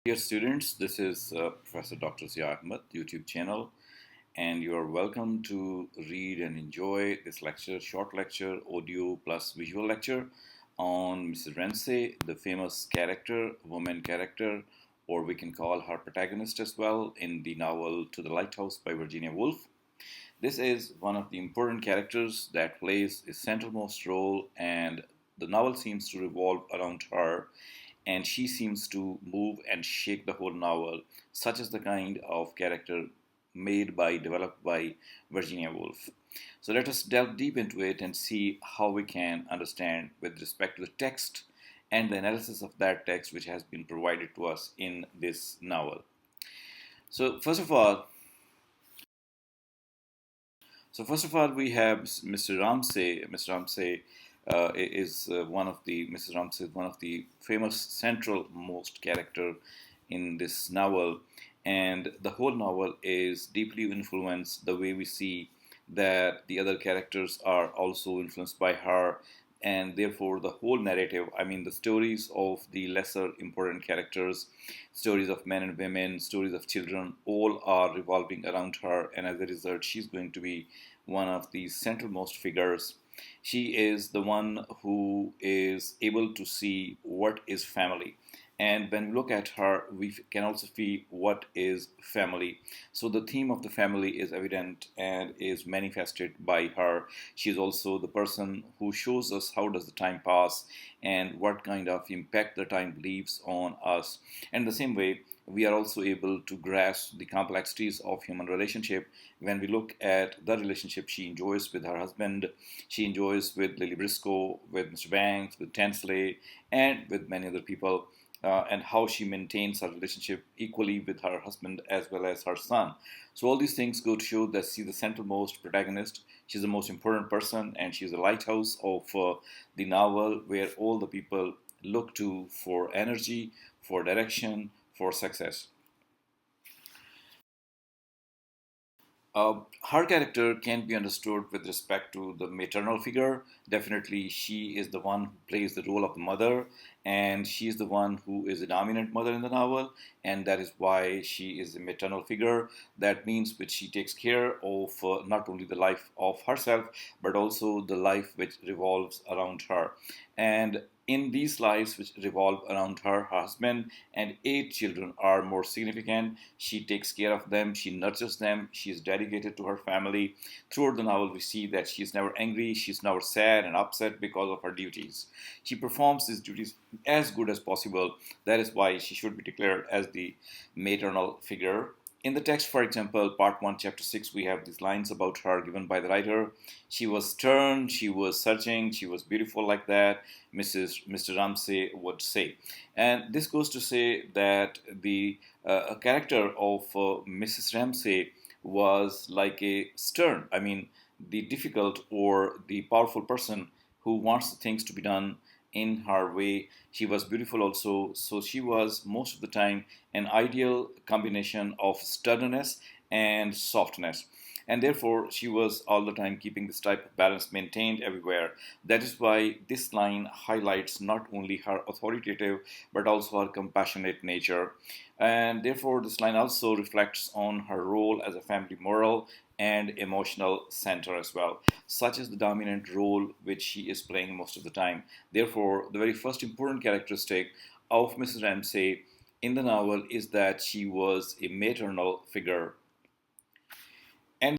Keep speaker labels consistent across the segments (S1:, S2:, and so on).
S1: Dear students, this is Professor Dr. Zia Ahmed, YouTube channel, and you are welcome to read and enjoy this lecture, short lecture, audio plus visual lecture on Mrs. Ramsay, the famous character, woman character, or we can call her protagonist as well, in the novel To the Lighthouse by Virginia Woolf. This is one of the important characters that plays a centermost role, and the novel seems to revolve around her, and she seems to move and shake the whole novel. Such is the kind of character developed by Virginia Woolf. So let us delve deep into it and see how we can understand with respect to the text and the analysis of that text which has been provided to us in this novel. So first of all, we have Mr. Ramsay. Mr. Ramsay is one of the Mrs. Ramsay is one of the famous central most character in this novel, and the whole novel is deeply influenced. The way we see that the other characters are also influenced by her, and therefore the whole narrative, I mean the stories of the lesser important characters, stories of men and women, stories of children, all are revolving around her, and as a result she's going to be one of the centralmost figures. She is the one who is able to see what is family, and when we look at her we can also see what is family. So the theme of the family is evident and is manifested by her. She is also the person who shows us how does the time pass and what kind of impact the time leaves on us. And the same way, we are also able to grasp the complexities of human relationship when we look at the relationship she enjoys with her husband, she enjoys with Lily Briscoe, with Mr. Banks, with Tansley, and with many other people, and how she maintains her relationship equally with her husband as well as her son. So all these things go to show that she's the centermost protagonist. She's the most important person, and she's the lighthouse of the novel, where all the people look to for energy, for direction, for success. Her character can be understood with respect to the maternal figure. Definitely, she is the one who plays the role of the mother, and she is the one who is the dominant mother in the novel, and that is why she is a maternal figure. That means which she takes care of not only the life of herself, but also the life which revolves around her. And in these lives which revolve around her, her husband and 8 children are more significant. She takes care of them, she nurtures them, she is dedicated to her family. Throughout the novel, we see that she is never angry, she's never sad and upset because of her duties. She performs these duties as good as possible. That is why she should be declared as the maternal figure. In the text, for example, part 1, chapter 6, we have these lines about her given by the writer. She was stern, she was searching, she was beautiful, like that, Mr. Ramsay would say. And this goes to say that the character of Mrs. Ramsay was like a stern, I mean, the difficult or the powerful person who wants things to be done in her way. She was beautiful also, so she was most of the time an ideal combination of stubbornness and softness. And therefore, she was all the time keeping this type of balance maintained everywhere. That is why this line highlights not only her authoritative but also her compassionate nature. And therefore, this line also reflects on her role as a family moral and emotional center as well. Such is the dominant role which she is playing most of the time. Therefore, the very first important characteristic of Mrs. Ramsay in the novel is that she was a maternal figure. And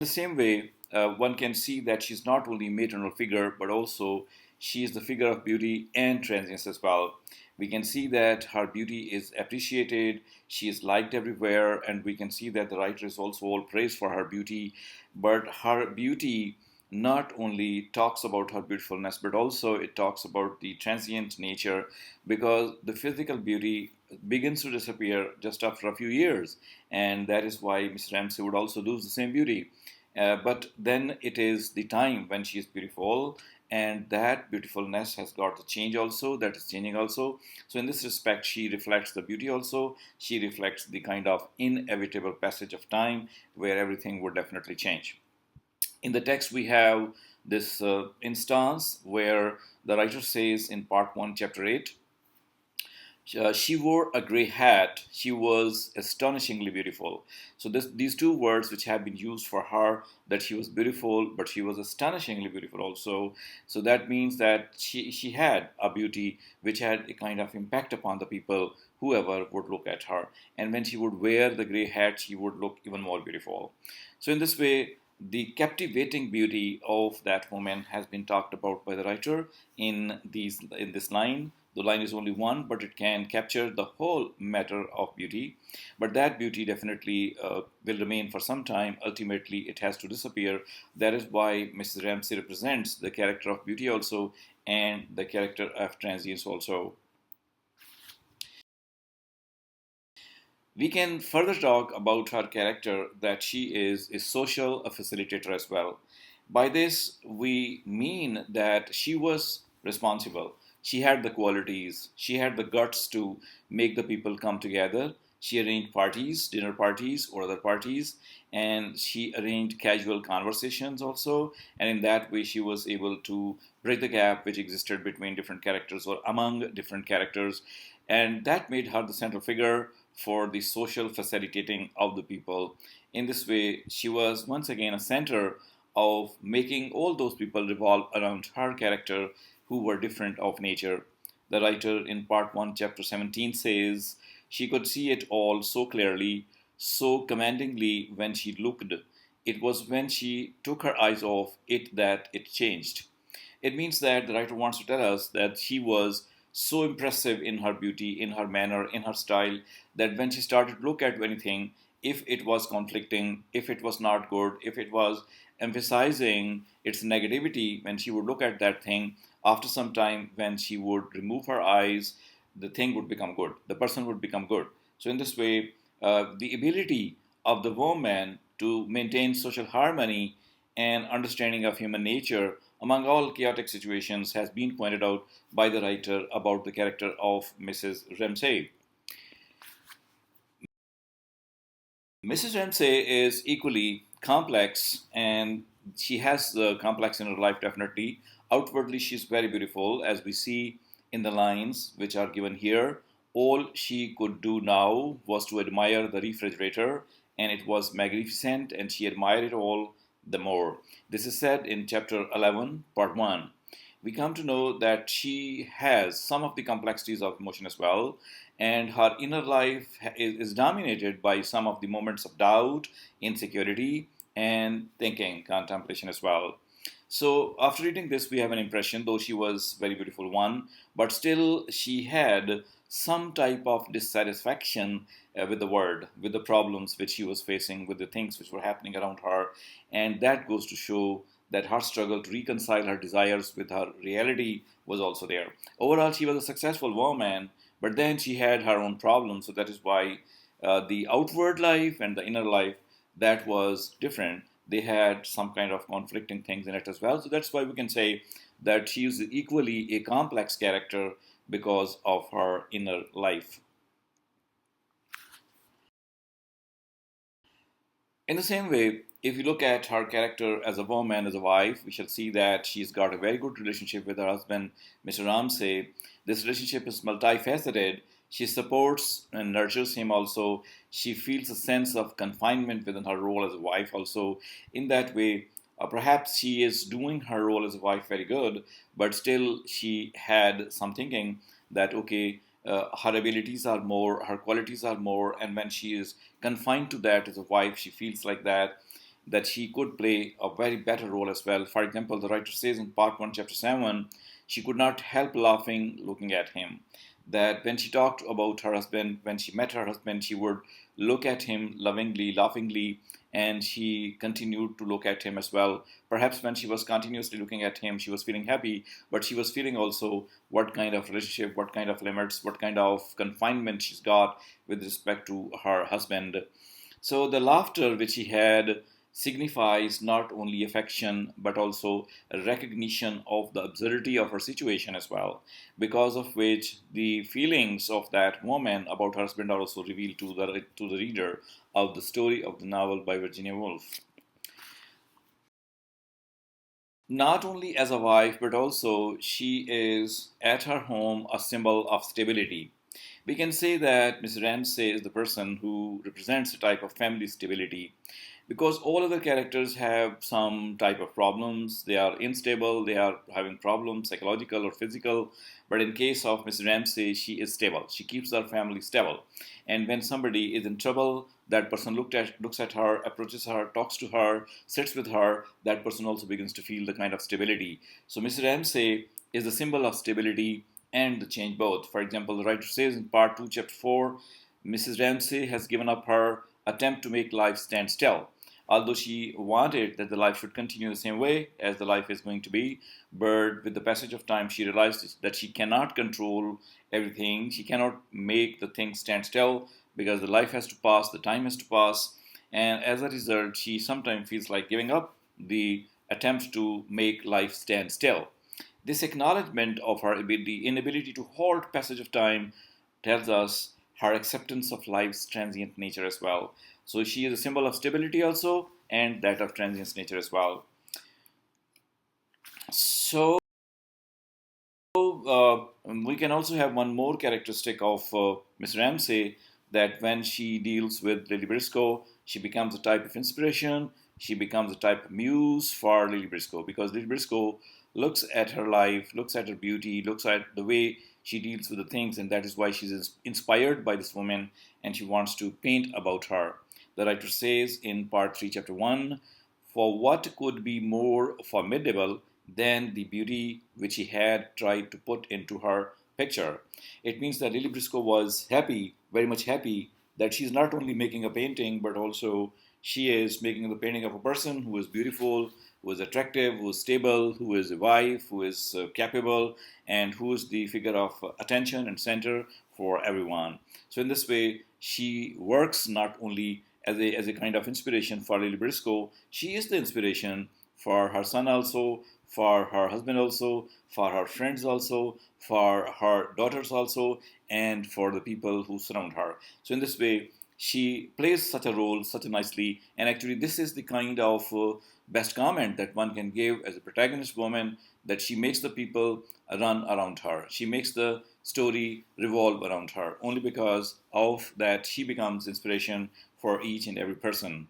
S1: the same way, one can see that she's not only a maternal figure, but also she is the figure of beauty and transience as well. We can see that her beauty is appreciated, she is liked everywhere, and we can see that the writer is also all praised for her beauty. But her beauty not only talks about her beautifulness, but also it talks about the transient nature, because the physical beauty begins to disappear just after a few years, and that is why Miss Ramsay would also lose the same beauty. But then it is the time when she is beautiful, and that beautifulness has got to change also, that is changing also. So in this respect, she reflects the beauty also, she reflects the kind of inevitable passage of time where everything would definitely change. In the text, we have this instance where the writer says in part 1, chapter 8, She wore a gray hat. She was astonishingly beautiful. So these two words which have been used for her, that she was beautiful, but she was astonishingly beautiful also. So that means that she had a beauty which had a kind of impact upon the people, whoever would look at her. And when she would wear the gray hat, she would look even more beautiful. So in this way, the captivating beauty of that woman has been talked about by the writer in this line. The line is only one, but it can capture the whole matter of beauty. But that beauty definitely will remain for some time. Ultimately, it has to disappear. That is why Mrs. Ramsay represents the character of beauty also, and the character of transience also. We can further talk about her character, that she is a social a facilitator as well. By this, we mean that she was responsible. She had the qualities, she had the guts to make the people come together. She arranged parties, dinner parties, or other parties, and she arranged casual conversations also. And in that way, she was able to bridge the gap which existed between different characters or among different characters. And that made her the central figure for the social facilitating of the people. In this way, she was once again a center of making all those people revolve around her character who were different of nature. The writer in part 1, chapter 17 says, she could see it all so clearly, so commandingly when she looked. It was when she took her eyes off it that it changed. It means that the writer wants to tell us that she was so impressive in her beauty, in her manner, in her style, that when she started to look at anything, if it was conflicting, if it was not good, if it was emphasizing its negativity, when she would look at that thing, after some time, when she would remove her eyes, the thing would become good. The person would become good. So, in this way, the ability of the woman to maintain social harmony and understanding of human nature among all chaotic situations has been pointed out by the writer about the character of Mrs. Ramsay. Mrs. Ramsay is equally complex, and she has the complex in her life definitely. Outwardly, she's very beautiful, as we see in the lines which are given here. All she could do now was to admire the refrigerator, and it was magnificent, and she admired it all the more. This is said in chapter 11, part 1. We come to know that she has some of the complexities of emotion as well, and her inner life is dominated by some of the moments of doubt, insecurity, and thinking, contemplation as well. So, after reading this, we have an impression, though she was very beautiful one, but still she had some type of dissatisfaction with the world, with the problems which she was facing, with the things which were happening around her, and that goes to show that her struggle to reconcile her desires with her reality was also there. Overall, she was a successful woman, but then she had her own problems. So that is why the outward life and the inner life, that was different. They had some kind of conflicting things in it as well. So that's why we can say that she is equally a complex character because of her inner life. In the same way, if you look at her character as a woman, as a wife, we shall see that she's got a very good relationship with her husband, Mr. Ramsay. This relationship is multifaceted. She supports and nurtures him also. She feels a sense of confinement within her role as a wife also. In that way, perhaps she is doing her role as a wife very good, but still she had some thinking that, okay, her abilities are more, her qualities are more, and when she is confined to that as a wife, she feels like that she could play a very better role as well. For example, the writer says in part 1, chapter 7, she could not help laughing looking at him. That when she talked about her husband, when she met her husband, she would look at him lovingly, laughingly, and she continued to look at him as well. Perhaps when she was continuously looking at him, she was feeling happy, but she was feeling also what kind of relationship, what kind of limits, what kind of confinement she's got with respect to her husband. So the laughter which he had signifies not only affection but also a recognition of the absurdity of her situation as well, because of which the feelings of that woman about her husband are also revealed to the reader of the story of the novel by Virginia Woolf. Not only as a wife, but also she is at her home a symbol of stability. We can say that Mr. Ramsay is the person who represents a type of family stability because all other characters have some type of problems. They are unstable, they are having problems, psychological or physical. But in case of Mrs. Ramsay, she is stable. She keeps her family stable. And when somebody is in trouble, that person looks at her, approaches her, talks to her, sits with her, that person also begins to feel the kind of stability. So Mrs. Ramsay is the symbol of stability and the change both. For example, the writer says in part 2, chapter 4, Mrs. Ramsay has given up her attempt to make life stand still. Although she wanted that the life should continue the same way as the life is going to be, but with the passage of time, she realized that she cannot control everything. She cannot make the things stand still because the life has to pass, the time has to pass, and as a result, she sometimes feels like giving up the attempt to make life stand still. This acknowledgement of her inability to halt passage of time tells us her acceptance of life's transient nature as well. So she is a symbol of stability also and that of transient nature as well. So we can also have one more characteristic of Miss Ramsay, that when she deals with Lily Briscoe, she becomes a type of inspiration. She becomes a type of muse for Lily Briscoe because Lily Briscoe looks at her life, looks at her beauty, looks at the way she deals with the things, and that is why she's inspired by this woman and she wants to paint about her. The writer says in part 3, chapter 1, for what could be more formidable than the beauty which he had tried to put into her picture? It means that Lily Briscoe was happy, very much happy, that she's not only making a painting, but also she is making the painting of a person who is beautiful, who is attractive, who is stable, who is a wife, who is capable, and who is the figure of attention and center for everyone. So in this way, she works not only as a kind of inspiration for Lily Briscoe, she is the inspiration for her son also, for her husband also, for her friends also, for her daughters also, and for the people who surround her. So in this way, she plays such a role such a nicely, and actually this is the kind of best comment that one can give as a protagonist woman, that she makes the people run around her. She makes the story revolve around her only because of that she becomes inspiration for each and every person.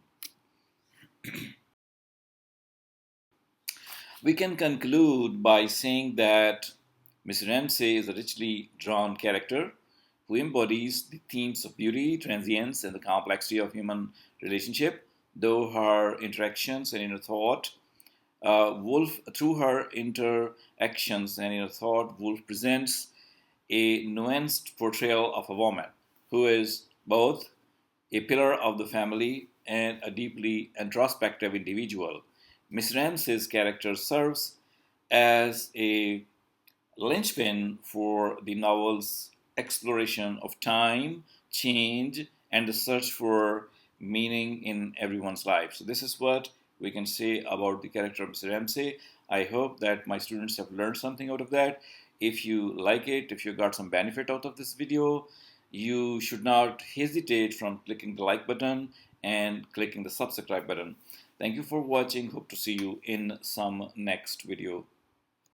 S1: We can conclude by saying that Miss Ramsay is a richly drawn character who embodies the themes of beauty, transience, and the complexity of human relationship. Though her interactions and inner thought, through her interactions and inner thought, Woolf presents a nuanced portrayal of a woman who is both a pillar of the family and a deeply introspective individual. Miss Ramsay's character serves as a linchpin for the novel's exploration of time, change, and the search for meaning in everyone's life. So, this is what we can say about the character of Mr. Ramsay. I hope that my students have learned something out of that. If you like it, if you got some benefit out of this video, you should not hesitate from clicking the like button and clicking the subscribe button. Thank you for watching. Hope to see you in some next video.